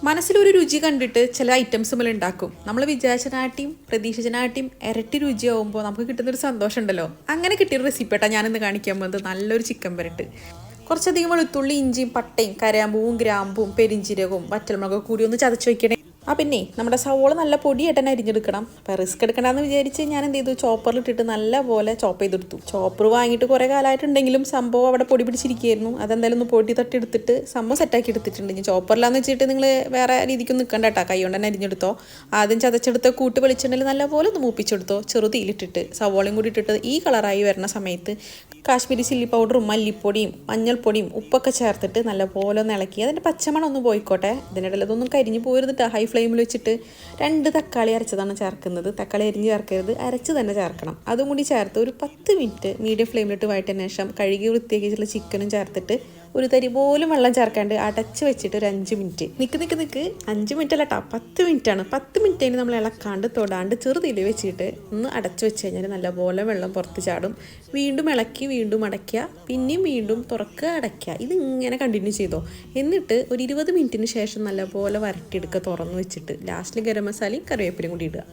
മനസ്സിലൊരു രുചി കണ്ടിട്ട് ചില ഐറ്റംസ് നമ്മൾ ഉണ്ടാക്കും. നമ്മൾ വിചാരിച്ചനാട്ടിയും പ്രതീക്ഷിച്ചനാട്ടിയും ഇരട്ടി രുചിയാവുമ്പോൾ നമുക്ക് കിട്ടുന്നൊരു സന്തോഷം ഉണ്ടല്ലോ. അങ്ങനെ കിട്ടിയൊരു റെസിപ്പിട്ടാണ് ഞാനിന്ന് കാണിക്കാൻ പോകുന്നത്. നല്ലൊരു ചിക്കൻ വരട്ട്. കുറച്ചധികം വെളുത്തുള്ളി, ഇഞ്ചിയും, പട്ടയും, കരാമ്പൂവും, ഗ്രാമ്പും, പെരിഞ്ചീരകവും, വറ്റൽമുളകൊക്കെ കൂടി ഒന്ന് ചതച്ച് വയ്ക്കണേ. പിന്നെ നമ്മുടെ സവോള നല്ല പൊടിയായിട്ട് തന്നെ അരിഞ്ഞെടുക്കണം. അപ്പോൾ റിസ്ക് എടുക്കണ്ടെന്ന് വിചാരിച്ച് ഞാൻ എന്ത് ചെയ്തു, ചോപ്പറിലിട്ടിട്ട് നല്ല പോലെ ചോപ്പ് ചെയ്തെടുത്തു. ചോപ്പർ വാങ്ങിയിട്ട് കുറേ കാലമായിട്ടുണ്ടെങ്കിലും സംഭവം അവിടെ പൊടി പിടിച്ചിരിക്കുകയായിരുന്നു. അതെന്തായാലും ഒന്ന് പൊടി തട്ടിയെടുത്തിട്ട് സംഭവം സെറ്റാക്കി എടുത്തിട്ടുണ്ട്. ഇനി ചോപ്പറിലാന്ന് വെച്ചിട്ട് നിങ്ങൾ വേറെ രീതിക്കൊന്നും നിൽക്കണ്ട കേട്ടോ, കൈ കൊണ്ട് തന്നെ അരിഞ്ഞെടുത്തോ. ആദ്യം ചതച്ചെടുത്ത കൂട്ട് വെളിച്ചെണ്ണയിൽ നല്ലപോലെ ഒന്ന് മൂപ്പിച്ചെടുത്തോ. ചെറുതീലിട്ടിട്ട് സവോളയും കൂടി ഇട്ടിട്ട് ഈ കളറായി വരുന്ന സമയത്ത് കാശ്മീരി ചില്ലി പൗഡറും മല്ലിപ്പൊടിയും മഞ്ഞൾപ്പൊടിയും ഉപ്പൊക്കെ ചേർത്തിട്ട് നല്ലപോലെ ഒന്ന് ഇളക്കി അതിൻ്റെ പച്ചമണം ഒന്ന് പോയിക്കോട്ടെ. ഇതിനിടയിൽ അതൊന്നും കരിഞ്ഞ് പോയിരുന്നിട്ട് ഹൈ ഫ്ലെയിമിൽ വെച്ചിട്ട് 2 തക്കാളി അരച്ചതാണ് ചേർക്കുന്നത്. തക്കാളി അരിഞ്ഞ് ചേർക്കരുത്, അരച്ച് തന്നെ ചേർക്കണം. അതും കൂടി ചേർത്ത് ഒരു 10 മിനിറ്റ് മീഡിയം ഫ്ലെയിമിലിട്ട് വഴറ്റിയതിന് ശേഷം കഴുകി വൃത്തിയാക്കിയിട്ടുള്ള ചിക്കനും ചേർത്തിട്ട് ഒരു തരി പോലും വെള്ളം ചേർക്കാണ്ട് അടച്ച് വെച്ചിട്ട് ഒരു 5 മിനിറ്റ് നിൽക്ക് 5 മിനിറ്റ് അല്ല കേട്ടോ, 10 മിനിറ്റാണ്. 10 മിനിറ്റ് കഴിഞ്ഞ് നമ്മൾ ഇളക്കാണ്ട് തൊടാണ്ട് ചെറുതിൽ വെച്ചിട്ട് ഒന്ന് അടച്ച് വെച്ച് കഴിഞ്ഞാൽ നല്ലപോലെ വെള്ളം പുറത്ത് ചാടും. വീണ്ടും ഇളക്കി വീണ്ടും അടയ്ക്കുക, പിന്നെയും വീണ്ടും തുറക്കുക, അടയ്ക്കുക. ഇതിങ്ങനെ കണ്ടിന്യൂ ചെയ്തോ. എന്നിട്ട് ഒരു 20 മിനിറ്റിന് ശേഷം നല്ലപോലെ വരട്ടിയെടുക്കുക തുറന്ന് വെച്ചിട്ട്. ലാസ്റ്റിൽ ഗരം മസാലയും കറിവേപ്പിലയും കൂടി ഇടുക.